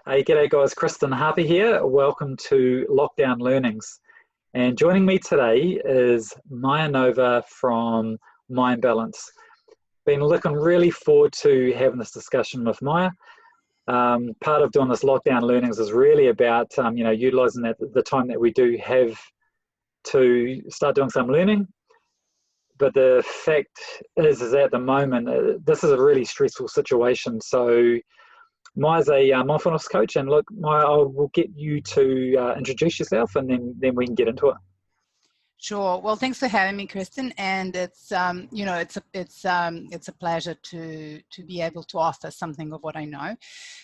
Hey, g'day guys, Kristen Harvey here. Welcome to Lockdown Learnings. And joining me today is Maya Nova from Mind Balance. Been looking really forward to having this discussion with Maya. Part of doing this Lockdown Learnings is really about, utilising the time that we do have to start doing some learning. But the fact is at the moment, this is a really stressful situation. So Maya's a mindfulness coach, and look, Maya, I will get you to introduce yourself, and then we can get into it. Sure. Well, thanks for having me, Kristen. And it's it's a pleasure to be able to offer something of what I know.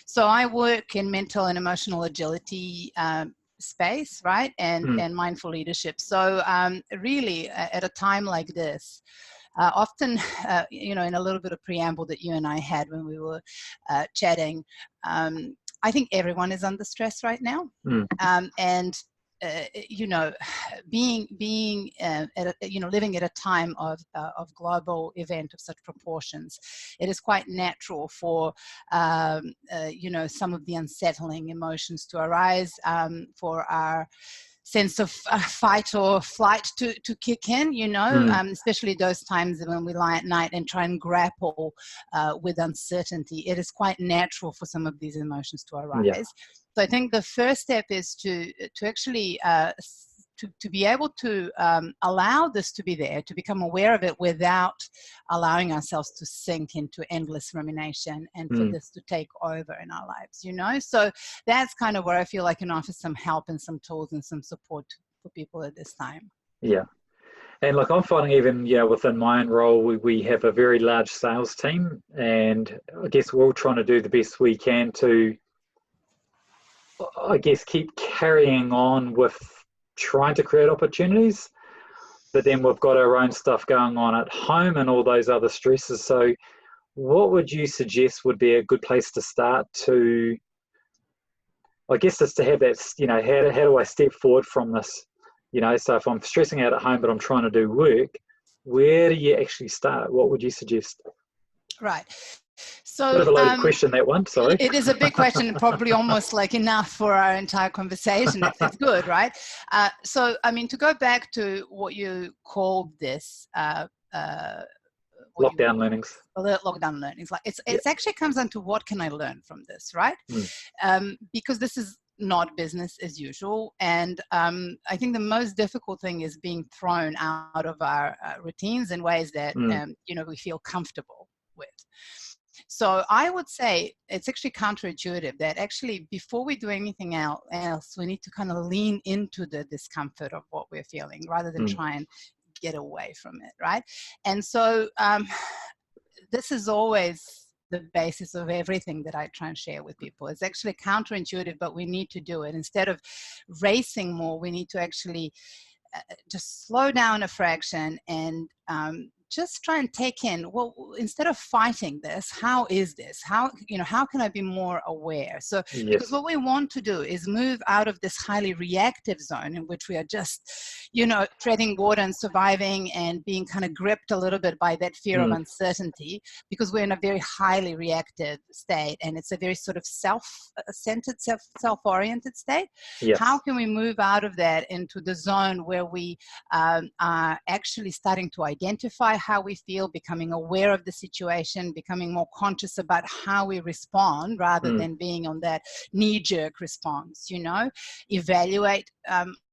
So I work in mental and emotional agility space, right, and mindful leadership. So really, at a time like this. Often, in a little bit of preamble that you and I had when we were chatting, I think everyone is under stress right now. Being living at a time of global event of such proportions, it is quite natural for some of the unsettling emotions to arise, for our sense of fight or flight to kick in, especially those times when we lie at night and try and grapple with uncertainty. It is quite natural for some of these emotions to arise. Yeah. So I think the first step is to actually to be able to allow this to be there, to become aware of it without allowing ourselves to sink into endless rumination and for this to take over in our lives, So that's kind of where I feel I can offer some help and some tools and some support for people at this time. Yeah. And look, I'm finding even, within my own role, we have a very large sales team, and I guess we're all trying to do the best we can to, keep carrying on with trying to create opportunities, but then we've got our own stuff going on at home and all those other stresses. So what would you suggest would be a good place to start to, just to have that, how do I step forward from this? So if I'm stressing out at home, but I'm trying to do work, where do you actually start? What would you suggest? Right. So, bit of a loaded question, that one, sorry. It is a big question, probably almost like enough for our entire conversation. It's good, right? So, to go back to what you called this, lockdown learnings. Lockdown learnings. Like it actually comes down to what can I learn from this, right? Because this is not business as usual. And I think the most difficult thing is being thrown out of our routines in ways that, we feel comfortable with. So I would say it's actually counterintuitive that actually before we do anything else, we need to kind of lean into the discomfort of what we're feeling rather than try and get away from it, right? And so this is always the basis of everything that I try and share with people. It's actually counterintuitive, but we need to do it. Instead of racing more, we need to actually just slow down a fraction and just try and take in, well, instead of fighting this, how is this? How can I be more aware? So, because what we want to do is move out of this highly reactive zone in which we are just, treading water and surviving and being kind of gripped a little bit by that fear of uncertainty, because we're in a very highly reactive state and it's a very sort of self-centered, self-oriented state. Yes. How can we move out of that into the zone where we are actually starting to identify how we feel, becoming aware of the situation, becoming more conscious about how we respond rather than being on that knee-jerk response, evaluate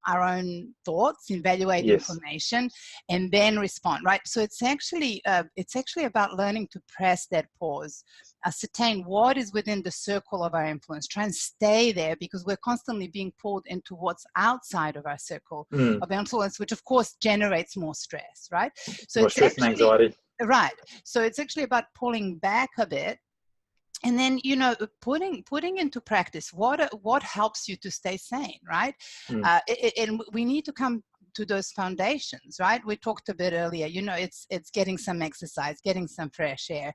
our own thoughts, evaluate information, and then respond, right? So it's actually about learning to press that pause, ascertain what is within the circle of our influence, try and stay there, because we're constantly being pulled into what's outside of our circle of influence, which of course generates more stress, right? So more it's stress and anxiety. Right. So it's actually about pulling back a bit. And then, putting into practice what helps you to stay sane, right? And we need to come to those foundations, right? We talked a bit earlier, it's getting some exercise, getting some fresh air.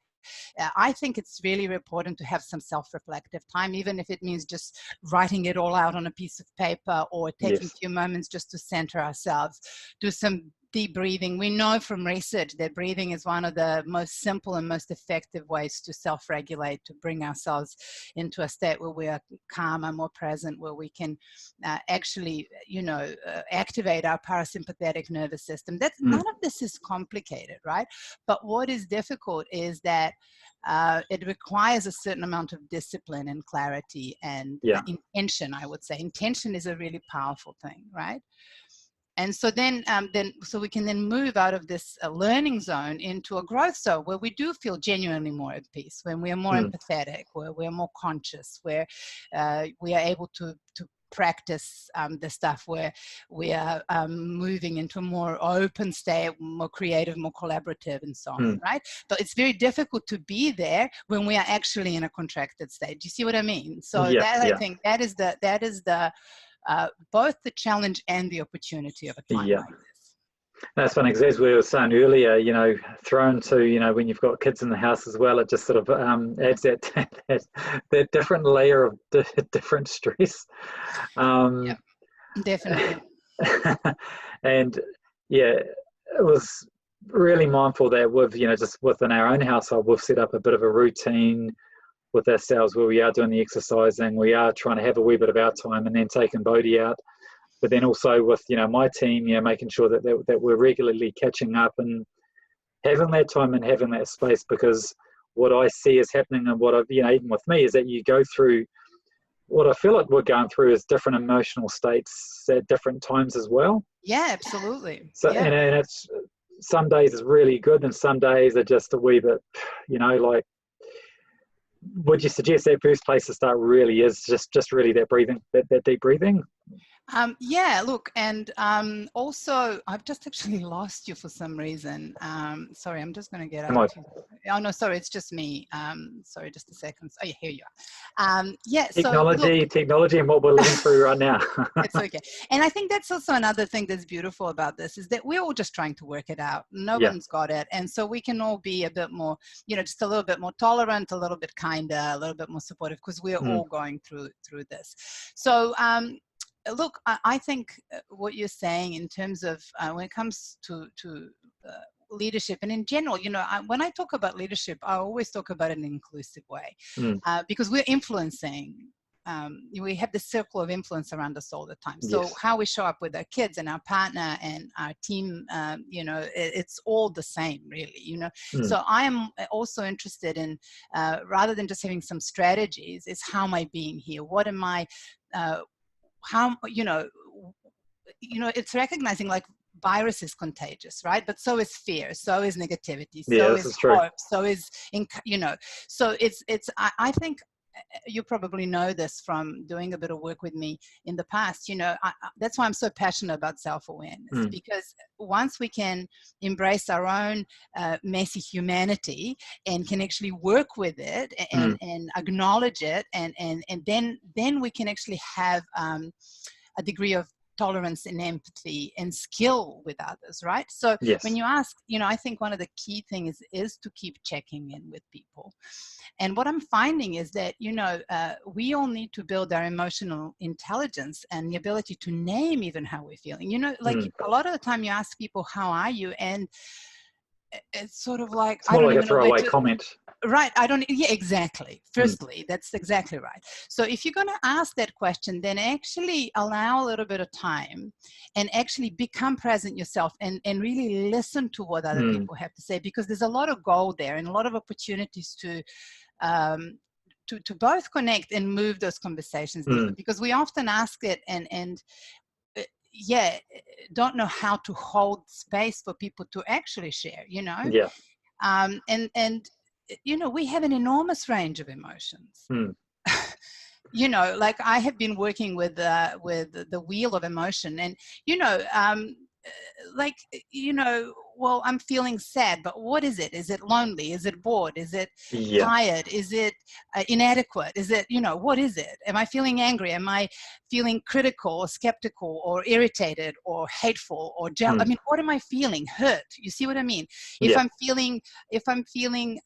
I think it's really important to have some self-reflective time, even if it means just writing it all out on a piece of paper or taking a few moments just to center ourselves, do some deep breathing. We know from research that breathing is one of the most simple and most effective ways to self-regulate, to bring ourselves into a state where we are calmer, more present, where we can actually, activate our parasympathetic nervous system. None of this is complicated, right? But what is difficult is that it requires a certain amount of discipline and clarity and intention, I would say. Intention is a really powerful thing, right? And so so we can then move out of this learning zone into a growth zone where we do feel genuinely more at peace, when we are more empathetic, where we're more conscious, where we are able to practice the stuff where we are moving into a more open state, more creative, more collaborative, and so on, right? But it's very difficult to be there when we are actually in a contracted state. Do you see what I mean? So I think that is the both the challenge and the opportunity of a time like this. That's funny, because as we were saying earlier, thrown to, when you've got kids in the house as well, it just sort of adds that different layer of different stress. Yeah, definitely. And it was really mindful that we've, just within our own household, we've set up a bit of a routine with ourselves where we are doing the exercising, we are trying to have a wee bit of our time, and then taking Bodhi out. But then also with, my team, making sure that we're regularly catching up and having that time and having that space, because what I see is happening, and what I've, even with me, is that you go through, what I feel like we're going through is different emotional states at different times as well. Yeah, absolutely. So, and it's, some days is really good, and some days are just a wee bit, like, would you suggest that first place to start really is just really that breathing, that deep breathing? Look, and also, I've just actually lost you for some reason. Sorry, I'm just going to get out. Oh, no, sorry, it's just me. Sorry, just a second. Oh, yeah, here you are. Technology and what we're living through right now. It's okay. And I think that's also another thing that's beautiful about this, is that we're all just trying to work it out. No one's got it. And so we can all be a bit more, just a little bit more tolerant, a little bit kinder, a little bit more supportive, because we're all going through this. So, look, I think what you're saying in terms of when it comes to leadership, and in general, when I talk about leadership, I always talk about it in an inclusive way, because we're influencing. We have this circle of influence around us all the time. So how we show up with our kids and our partner and our team, it's all the same, really. So I am also interested in, rather than just having some strategies, is how am I being here? What am I? How, it's recognizing, like, virus is contagious, right? But so is fear, so is negativity, so is hope, so is, so I think you probably know this from doing a bit of work with me in the past. That's why I'm so passionate about self-awareness, because once we can embrace our own messy humanity and can actually work with it and acknowledge it, and then we can actually have a degree of tolerance and empathy and skill with others, right? So when you ask, I think one of the key things is to keep checking in with people. And what I'm finding is that, we all need to build our emotional intelligence and the ability to name even how we're feeling. A lot of the time you ask people, how are you? And it's sort of like, it's more like a throwaway comment. Right. Exactly. Firstly, that's exactly right. So if you're going to ask that question, then actually allow a little bit of time and actually become present yourself and really listen to what other people have to say, because there's a lot of gold there and a lot of opportunities to both connect and move those conversations deeper, because we often ask it and don't know how to hold space for people to actually share, and we have an enormous range of emotions. Like I have been working with the wheel of emotion, and well, I'm feeling sad, but what is it? Is it lonely? Is it bored? Is it Yeah. tired? Is it inadequate? Is it, what is it? Am I feeling angry? Am I feeling critical or skeptical or irritated or hateful or jealous? I mean, what am I feeling? Hurt. You see what I mean? If Yeah. I'm feeling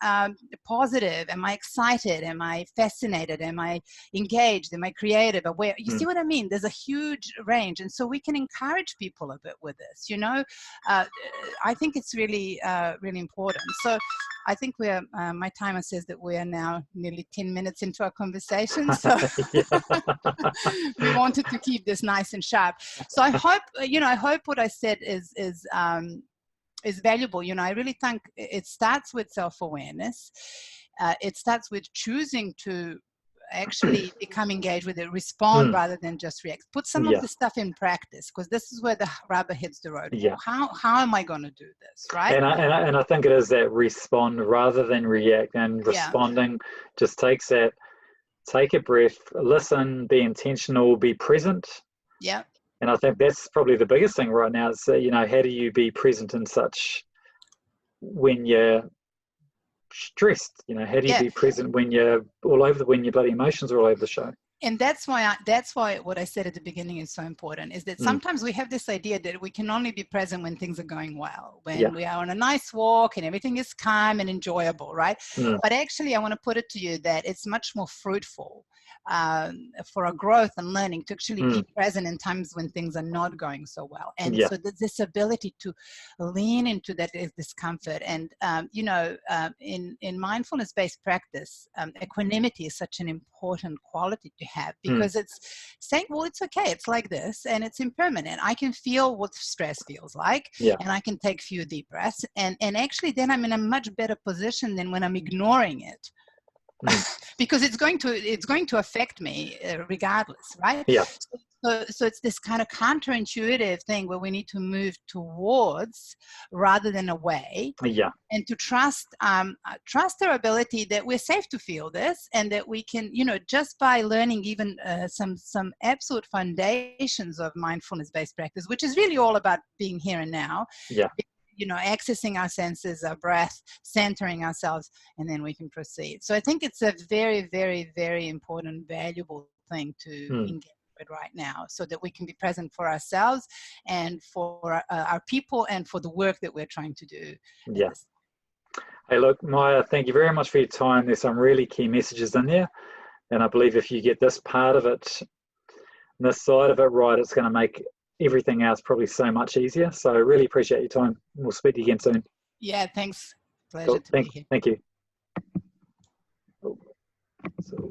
positive, am I excited? Am I fascinated? Am I engaged? Am I creative? Aware? You see what I mean? There's a huge range. And so we can encourage people a bit with this, I think it's really, really important. So I think my timer says that we are now nearly 10 minutes into our conversation. So we wanted to keep this nice and sharp. So I hope, I hope what I said is valuable. I really think it starts with self-awareness. It starts with choosing to actually become engaged with it, respond rather than just react. Put some of the stuff in practice, because this is where the rubber hits the road. Yeah. How am I going to do this, right? And I think it is that respond rather than react. And responding just takes that, take a breath, listen, be intentional, be present. Yeah. And I think that's probably the biggest thing right now is, how do you be present in such, when you're stressed, how do you be present when you're when your bloody emotions are all over the show? And that's why what I said at the beginning is so important, is that sometimes we have this idea that we can only be present when things are going well, when we are on a nice walk and everything is calm and enjoyable, right? But actually, I want to put it to you that it's much more fruitful for our growth and learning to actually be present in times when things are not going so well. And so this ability to lean into that discomfort. And, in mindfulness-based practice, equanimity is such an important quality to have, because it's saying, well, it's okay, it's like this, and it's impermanent. I can feel what stress feels like, and I can take a few deep breaths, and actually then I'm in a much better position than when I'm ignoring it. Because it's going to affect me regardless, right? So it's this kind of counterintuitive thing where we need to move towards rather than away, and to trust our ability that we're safe to feel this, and that we can, just by learning even some absolute foundations of mindfulness-based practice, which is really all about being here and now. Accessing our senses, our breath, centering ourselves, and then we can proceed. So I think it's a very, very, very important, valuable thing to engage with right now, so that we can be present for ourselves and for our people and for the work that we're trying to do. Hey, look, Maya, thank you very much for your time. There's some really key messages in there. And I believe if you get this part of it, this side of it right, it's going to make everything else probably so much easier. So I really appreciate your time. We'll speak to you again soon. Yeah, thanks. Pleasure to be here. Thank you. So